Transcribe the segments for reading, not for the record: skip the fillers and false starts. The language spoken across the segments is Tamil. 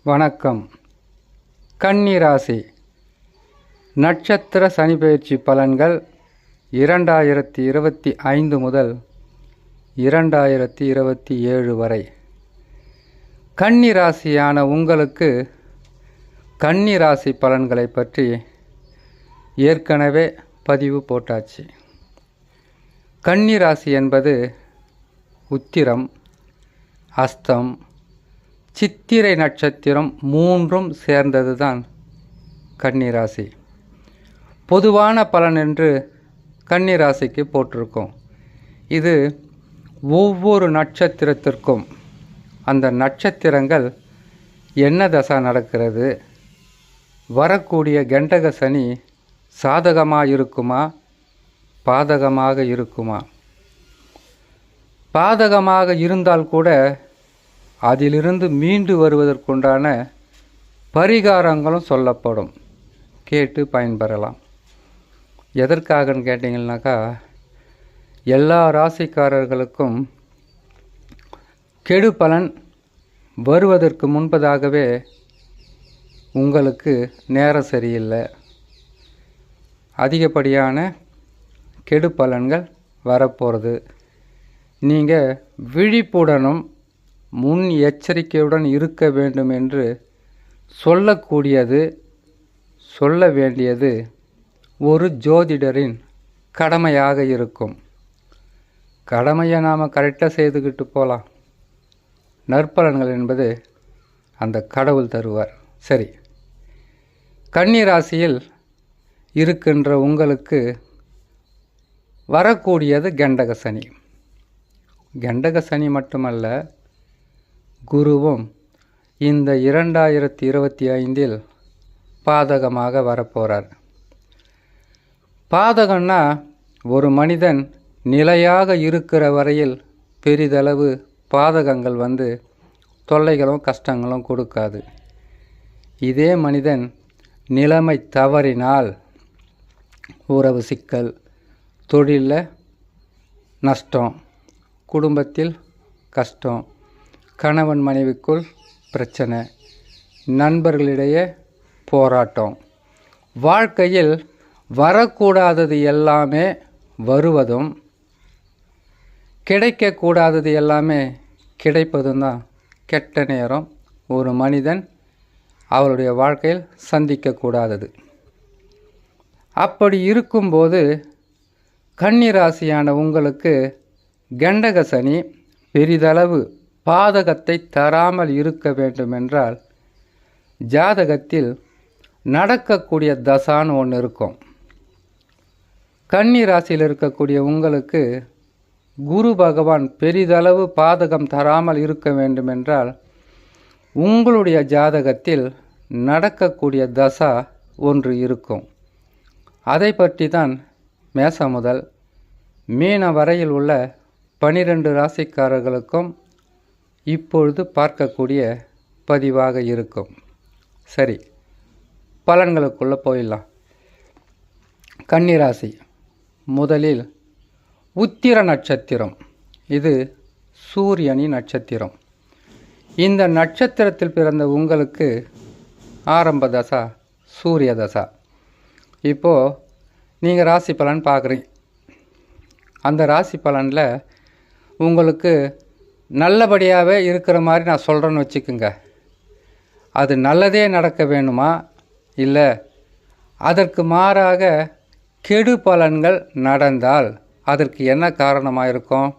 வணக்கம். கன்னி ராசி நட்சத்திர சனிப்பெயர்ச்சி பலன்கள் 2025 முதல் 2027 வரை. கன்னி ராசியான உங்களுக்கு கன்னி ராசி பலன்களை பற்றி ஏற்கனவே பதிவு போட்டாச்சு. கன்னி ராசி என்பது உத்திரம், அஸ்தம், சித்திரை நட்சத்திரம் மூன்றும் சேர்ந்தது தான் கன்னிராசி. பொதுவான பலன் என்று கன்னிராசிக்கு போட்டிருக்கோம். இது ஒவ்வொரு நட்சத்திரத்திற்கும் அந்த நட்சத்திரங்கள் என்ன தசை நடக்கிறது, வரக்கூடிய கண்டக சனி சாதகமாக இருக்குமா பாதகமாக இருக்குமா, பாதகமாக இருந்தால் கூட அதிலிருந்து மீண்டு வருவதற்குண்டான பரிகாரங்களும் சொல்லப்படும். கேட்டு பயன்பெறலாம். எதற்காகன்னு கேட்டிங்கன்னாக்கா, எல்லா ராசிக்காரர்களுக்கும் கெடு பலன் வருவதற்கு முன்பதாகவே உங்களுக்கு நேரம் சரியில்லை, அதிகப்படியான கெடு பலன்கள் வரப்போகிறது, நீங்கள் விழிப்புடனும் முன் எச்சரிக்கையுடன் இருக்க வேண்டும் என்று சொல்ல வேண்டியது ஒரு ஜோதிடரின் கடமையாக இருக்கும். கடமையை நாம் கரெக்டாக செய்துக்கிட்டு போகலாம். நற்பலன்கள் என்பது அந்த கடவுள் தருவார். சரி, கன்னி ராசியில் இருக்கின்ற உங்களுக்கு வரக்கூடியது கண்டக சனி. கண்டக சனி மட்டுமல்ல, குருவும் இந்த 2025 பாதகமாக வரப்போகிறார். பாதகம்னா ஒரு மனிதன் நிலையாக இருக்கிற வரையில் பெரிதளவு பாதகங்கள் வந்து தொல்லைகளும் கஷ்டங்களும் கொடுக்காது. இதே மனிதன் நிலைமை தவறினால் உறவு சிக்கல், தொழிலில் நஷ்டம், குடும்பத்தில் கஷ்டம், கணவன் மனைவிக்குள் பிரச்சனை, நண்பர்களிடையே போராட்டம், வாழ்க்கையில் வரக்கூடாதது எல்லாமே வருவதும் கிடைக்கக்கூடாதது எல்லாமே கிடைப்பதும் தான் கெட்ட நேரம் ஒரு மனிதன் அவருடைய வாழ்க்கையில் சந்திக்கக்கூடாதது. அப்படி இருக்கும்போது கன்னி ராசியான உங்களுக்கு கண்டக சனி பெரிதளவு பாதகத்தை தராமல் இருக்க வேண்டுமென்றால் ஜாதகத்தில் நடக்கக்கூடிய தசான்னு ஒன்று இருக்கும். கன்னி ராசியில் இருக்கக்கூடிய உங்களுக்கு குரு பகவான் பெரிதளவு பாதகம் தராமல் இருக்க வேண்டுமென்றால் உங்களுடைய ஜாதகத்தில் நடக்கக்கூடிய தசா ஒன்று இருக்கும். அதை பற்றி தான் மேசம் முதல் மீன வரையில் உள்ள 12 ராசிக்காரர்களுக்கும் இப்பொழுது பார்க்கக்கூடிய பதிவாக இருக்கும். சரி, பலன்களுக்குள்ளே போயிடலாம். கன்னிராசி முதலில் உத்திர நட்சத்திரம். இது சூரியனின் நட்சத்திரம். இந்த நட்சத்திரத்தில் பிறந்த உங்களுக்கு ஆரம்ப தசா சூரிய தசா. இப்போது நீங்கள் ராசி பலன் பார்க்குறீங்க. அந்த ராசி பலனில் உங்களுக்கு நல்லபடியாகவே இருக்கிற மாதிரி நான் சொல்கிறேன்னு வச்சுக்கோங்க. அது நல்லதே நடக்க வேணுமா, இல்லை அதற்கு மாறாக கெடு பலன்கள் நடந்தால் அதற்கு என்ன காரணமாக இருக்கும்?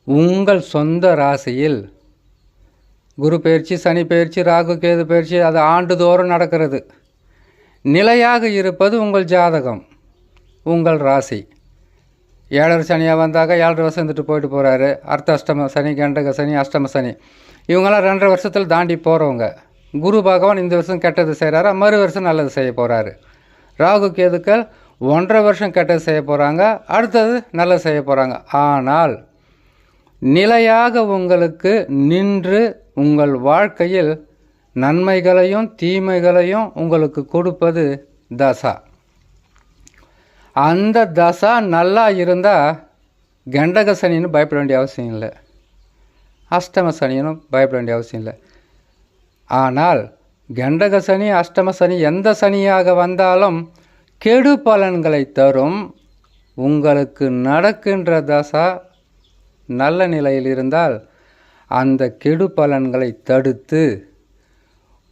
உங்கள் சொந்த ராசியில் குரு பயிற்சி, சனி பயிற்சி, ராகு கேது பயிற்சி அது ஆண்டுதோறும் நடக்கிறது. நிலையாக இருப்பது உங்கள் ஜாதகம், உங்கள் ராசி. 7 சனியாக வந்தாக்க 7 வருஷம் இருந்துட்டு போயிட்டு போகிறாரு. அஷ்டம சனி, கண்டக சனி, அஷ்டம சனி, இவங்கெல்லாம் 2.5 வருஷத்தில் தாண்டி போகிறவங்க. குரு பகவான் இந்த வருஷம் கெட்டது செய்கிறாரு, மறு வருஷம் நல்லது செய்ய போகிறாரு. ராகு கேதுக்கள் 1.5 வருஷம் கெட்டது செய்ய போகிறாங்க, அடுத்தது நல்லது செய்ய போகிறாங்க. ஆனால் நிலையாக உங்களுக்கு நின்று உங்கள் வாழ்க்கையில் நன்மைகளையும் தீமைகளையும் உங்களுக்கு கொடுப்பது தசா. அந்த தசா நல்லா இருந்தால் கண்டக சனின்னு பயப்பட வேண்டிய அவசியம் இல்லை, அஷ்டம சனியனும் பயப்பட வேண்டிய அவசியம் இல்லை. ஆனால் கண்டக சனி, அஷ்டம சனி எந்த சனியாக வந்தாலும் கெடு பலன்களை தரும். உங்களுக்கு நடக்கின்ற தசா நல்ல நிலையில் இருந்தால் அந்த கெடு பலன்களை தடுத்து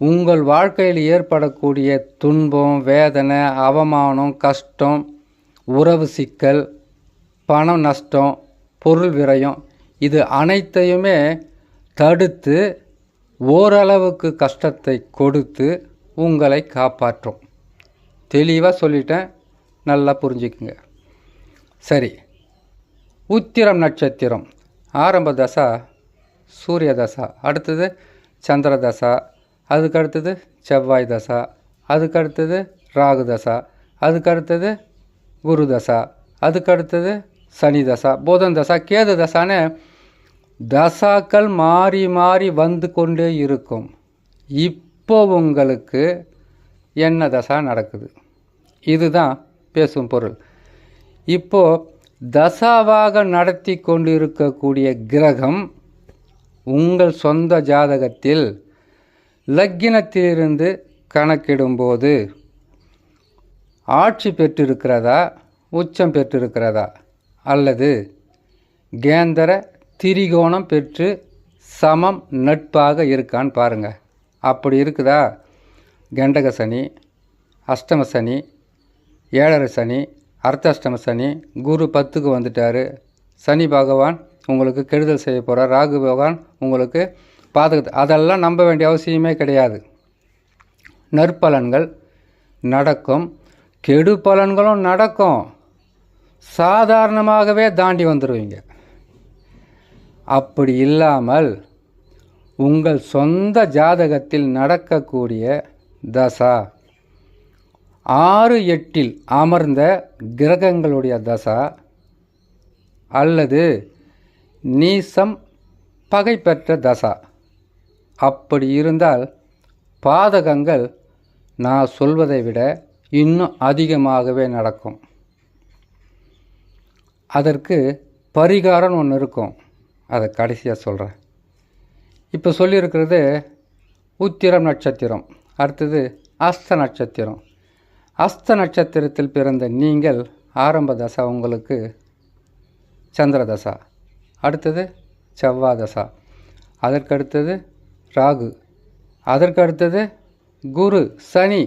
உங்கள் வாழ்க்கையில் ஏற்படக்கூடிய துன்பம், வேதனை, அவமானம், கஷ்டம், உறவு சிக்கல், பணம் நஷ்டம், பொருள் விரயம், இது அனைத்தையுமே தடுத்து ஓரளவுக்கு கஷ்டத்தை கொடுத்து உங்களை காப்பாற்றும். தெளிவாக சொல்லிட்டேன், நல்லா புரிஞ்சுக்குங்க. சரி, உத்திரம் நட்சத்திரம் ஆரம்ப தசா சூரிய தசா, அடுத்தது சந்திர தசா, அதுக்கடுத்தது செவ்வாய் தசா, அதுக்கடுத்தது ராகு தசா, அதுக்கடுத்தது குரு தசா, அதுக்கடுத்தது சனி தசா, புதன் தசா, கேது தசான்னு தசாக்கள் மாறி மாறி வந்து கொண்டே இருக்கும். இப்போ உங்களுக்கு என்ன தசா நடக்குது, இதுதான் பேசும் பொருள். இப்போது தசாவாக நடத்தி கொண்டிருக்கக்கூடிய கிரகம் உங்கள் சொந்த ஜாதகத்தில் லக்கினத்திலிருந்து கணக்கிடும்போது ஆட்சி பெற்றிருக்கிறதா, உச்சம் பெற்றிருக்கிறதா, அல்லது கேந்திர திரிகோணம் பெற்று சமம் நட்பாக இருக்கான்னு பாருங்கள். அப்படி இருக்குதா, கண்டக சனி, அஷ்டம சனி, ஏழரை சனி, அர்த்தாஷ்டம சனி, குரு 10க்கு வந்துட்டார், சனி பகவான் உங்களுக்கு கெடுதல் செய்ய போகிறார், ராகு பகவான் உங்களுக்கு பாதகத்தை, அதெல்லாம் நம்ப வேண்டிய அவசியமே கிடையாது. நற்பலன்கள் நடக்கும், கெடு பலன்களும் நடக்கும், சாதாரணமாகவே தாண்டி வந்துடுவீங்க. அப்படி இல்லாமல் உங்கள் சொந்த ஜாதகத்தில் நடக்கக்கூடிய தசா 6, 8 அமர்ந்த கிரகங்களுடைய தசா அல்லது நீசம் பகை பெற்ற தசா, அப்படி இருந்தால் பாதகங்கள் நான் சொல்வதை விட இன்னும் அதிகமாகவே நடக்கும். அதற்கு பரிகாரம் ஒன்று இருக்கும், அதை கடைசியாக சொல்கிறேன். இப்போ சொல்லியிருக்கிறது உத்திரம் நட்சத்திரம், அடுத்தது அஸ்த நட்சத்திரம். அஸ்த நட்சத்திரத்தில் பிறந்த நீங்கள் ஆரம்ப தசா உங்களுக்கு சந்திர தசா, அடுத்தது செவ்வாய் தசா, அதற்கடுத்தது ராகு, அதற்கடுத்தது குரு, சனி,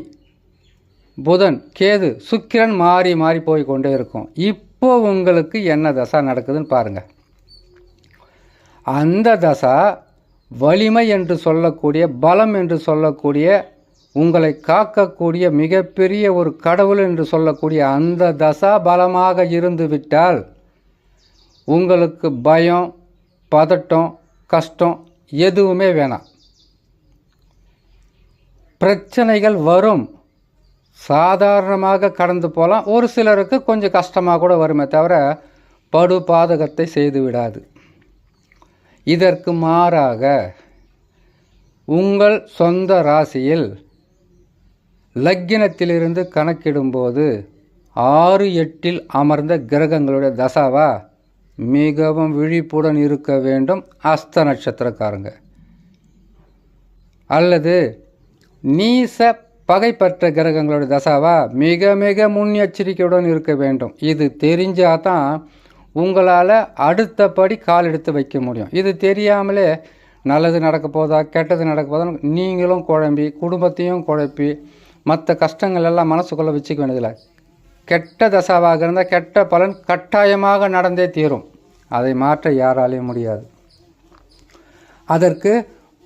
புதன், கேது, சுக்கிரன் மாறி மாறி போய் கொண்டே இருக்கும். இப்போ உங்களுக்கு என்ன தசா நடக்குதுன்னு பாருங்கள். அந்த தசா வலிமை என்று சொல்லக்கூடிய, பலம் என்று சொல்லக்கூடிய, உங்களை காக்கக்கூடிய மிகப்பெரிய ஒரு கடவுள் என்று சொல்லக்கூடிய அந்த தசா பலமாக இருந்து விட்டால் உங்களுக்கு பயம், பதட்டம், கஷ்டம் எதுவுமே வேணாம். பிரச்சனைகள் வரும், சாதாரணமாக கடந்து போகலாம், ஒரு சிலருக்கு கொஞ்சம் கஷ்டமாக கூட வருமே தவிர படு பாதகத்தை செய்து விடாது. இதற்கு மாறாக உங்கள் சொந்த ராசியில் லக்கினத்திலிருந்து கணக்கிடும்போது 6, 8 அமர்ந்த கிரகங்களுடைய தசாவா மிகவும் விழிப்புடன் இருக்க வேண்டும் அஸ்த நட்சத்திரக்காரங்க. அல்லது நீச பகைப்பற்ற கிரகங்களுடைய தசாவா மிக மிக முன்னெச்சரிக்கையுடன் இருக்க வேண்டும். இது தெரிஞ்சால் தான் உங்களால் அடுத்தபடி கால் எடுத்து வைக்க முடியும். இது தெரியாமலே நல்லது நடக்க போதா, கெட்டது நடக்க போதா, நீங்களும் குழம்பி குடும்பத்தையும் குழப்பி மற்ற கஷ்டங்கள் எல்லாம் மனசுக்குள்ளே வச்சுக்க வேண்டியதில்லை. கெட்ட தசாவாக இருந்தால் கெட்ட பலன் கட்டாயமாக நடந்தே தீரும், அதை மாற்ற யாராலையும் முடியாது. அதற்கு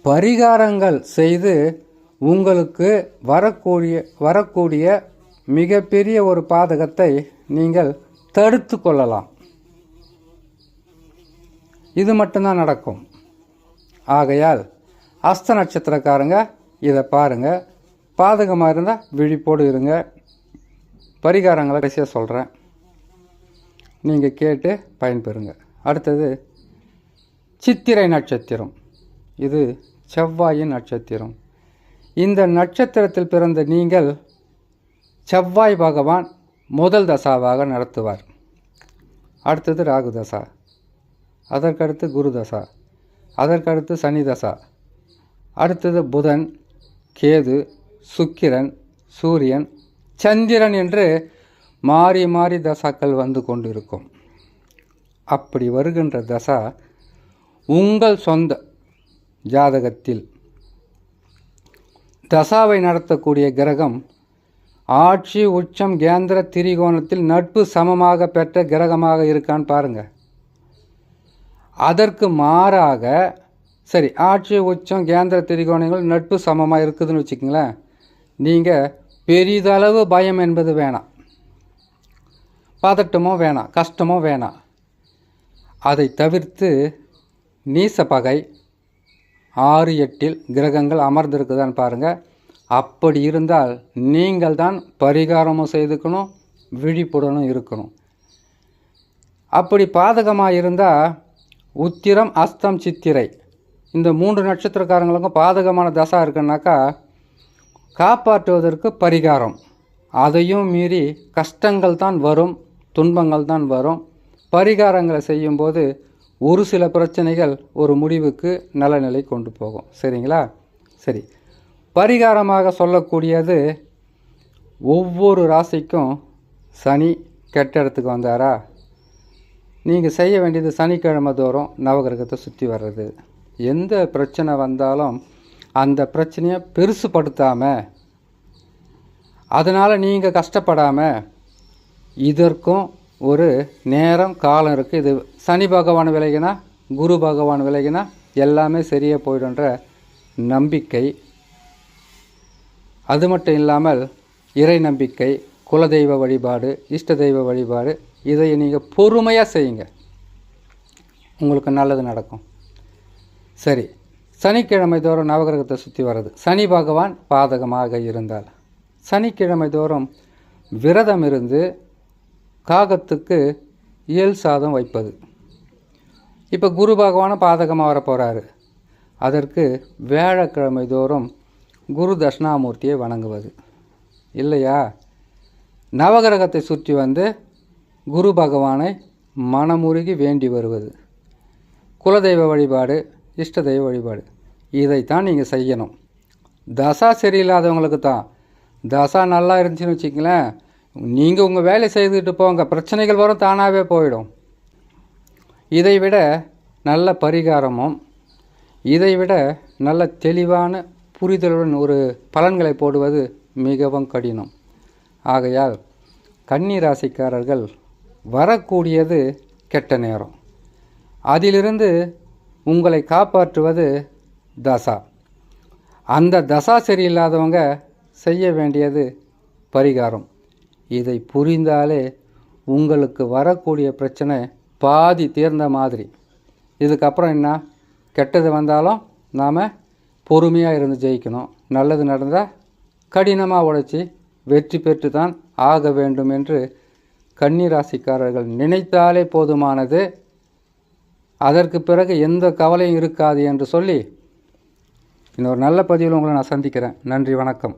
பரிகாரங்கள் செய்து உங்களுக்கு வரக்கூடிய மிகப்பெரிய ஒரு பாதகத்தை நீங்கள் தடுத்து கொள்ளலாம். இது மட்டும்தான் நடக்கும். ஆகையால் அஸ்த நட்சத்திரக்காரங்க இதை பாருங்கள், பாதகமாக இருந்தால் விழிப்போடு இருங்க. பரிகாரங்களை கடைசியாக சொல்கிறேன், நீங்கள் கேட்டு பயன்பெறுங்க. அடுத்தது சித்திரை நட்சத்திரம், இது செவ்வாயின் நட்சத்திரம். இந்த நட்சத்திரத்தில் பிறந்த நீங்கள் செவ்வாய் பகவான் முதல் தசாவாக நடத்துவார். அடுத்தது ராகு தசா, அதற்கடுத்து குரு தசா, அதற்கடுத்து சனி தசா, அடுத்தது புதன், கேது, சுக்கிரன், சூரியன், சந்திரன் என்று மாறி மாறி தசாக்கள் வந்து கொண்டு இருக்கும். அப்படி வருகின்ற தசா உங்கள் சொந்த ஜாதகத்தில் தசாவை நடத்தக்கூடிய கிரகம் ஆட்சி, உச்சம், கேந்திர, திரிகோணத்தில் நட்பு சமமாக பெற்ற கிரகமாக இருக்கான்னு பாருங்கள். அதற்கு மாறாக சரி, ஆட்சி, உச்சம், கேந்திர, திரிகோணங்கள் நட்பு சமமாக இருக்குதுன்னு வச்சுக்கோங்களேன், நீங்கள் பெரிதளவு பயம் என்பது வேணாம், பதட்டமோ வேணாம், கஷ்டமோ வேணாம். அதை தவிர்த்து நீச பகை 6-8 கிரகங்கள் அமர்ந்திருக்குதான்னு பாருங்கள். அப்படி இருந்தால் நீங்கள் தான் பரிகாரமும் செய்துக்கணும், விழிப்புடனும் இருக்கணும். அப்படி பாதகமாக இருந்தால் உத்திரம், அஸ்தம், சித்திரை இந்த 3 நட்சத்திரக்காரங்களுக்கும் பாதகமான தசா இருக்குன்னாக்கா காப்பாற்றுவதற்கு பரிகாரம். அதையும் மீறி கஷ்டங்கள் தான் வரும், துன்பங்கள் தான் வரும். பரிகாரங்களை செய்யும்போது ஒரு சில பிரச்சனைகள் ஒரு முடிவுக்கு நல்ல நிலை கொண்டு போகும். சரிங்களா? சரி, பரிகாரமாக சொல்லக்கூடியது ஒவ்வொரு ராசிக்கும் சனி கெட்ட இடத்துக்கு வந்தாரா, நீங்கள் செய்ய வேண்டியது சனிக்கிழமை தோறும் நவகிரகத்தை சுற்றி வர்றது. எந்த பிரச்சனை வந்தாலும் அந்த பிரச்சனையை பெருசுப்படுத்தாமல், அதனால் நீங்கள் கஷ்டப்படாமல், இதற்கும் ஒரு நேரம் காலம் இருக்குது. இது சனி பகவான் விலகினா, குரு பகவான் விலகினா எல்லாமே சரியாக போய்டுன்ற நம்பிக்கை. அது மட்டும் இல்லாமல் இறை நம்பிக்கை, குலதெய்வ வழிபாடு, இஷ்ட தெய்வ வழிபாடு, இதை நீங்கள் பொறுமையாக செய்யுங்க, உங்களுக்கு நல்லது நடக்கும். சரி, சனிக்கிழமை தோறும் நவகிரகத்தை சுற்றி வர்றது. சனி பகவான் பாதகமாக இருந்தால் சனிக்கிழமை தோறும் விரதம் இருந்து காகத்துக்கு இயல் சாதம் வைப்பது. இப்போ குரு பகவானும் பாதகமாக வர போகிறாரு, அதற்கு வியாழக்கிழமை தோறும் குரு தட்சிணாமூர்த்தியை வணங்குவது. இல்லையா, நவகிரகத்தை சுற்றி வந்து குரு பகவானை மனமுருகி வேண்டி வருவது. குலதெய்வ வழிபாடு, இஷ்ட தெய்வ வழிபாடு, இதைத்தான் நீங்கள் செய்யணும். தசா சரியில்லாதவங்களுக்கு தான். தசா நல்லா இருந்துச்சுன்னு வச்சுக்கங்களேன், நீங்கள் உங்கள் வேலை செய்துக்கிட்டு போங்க, பிரச்சனைகள் வரும், தானாகவே போயிடும். இதை விட நல்ல பரிகாரமும், இதை விட நல்ல தெளிவான புரிதலுடன் ஒரு பலன்களை போடுவது மிகவும் கடினம். ஆகையால் கன்னி ராசிக்காரர்கள் வரக்கூடியது கெட்ட நேரம், அதிலிருந்து உங்களை காப்பாற்றுவது தசா. அந்த தசா சரியில்லாதவங்க செய்ய வேண்டியது பரிகாரம். இதை புரிந்தாலே உங்களுக்கு வரக்கூடிய பிரச்சனை பாதி தீர்ந்த மாதிரி. இதுக்கப்புறம் என்ன, கெட்டது வந்தாலும் நாம் பொறுமையாக இருந்து ஜெயிக்கணும், நல்லது நடந்தால் கடினமாக உழைச்சி வெற்றி பெற்று தான் ஆக வேண்டும் என்று கன்னி ராசிக்காரர்கள் நினைத்தாலே போதுமானது. அதற்கு பிறகு எந்த கவலையும் இருக்காது என்று சொல்லி இன்னொரு நல்ல பதிவில் உங்களை நான் சந்திக்கிறேன். நன்றி, வணக்கம்.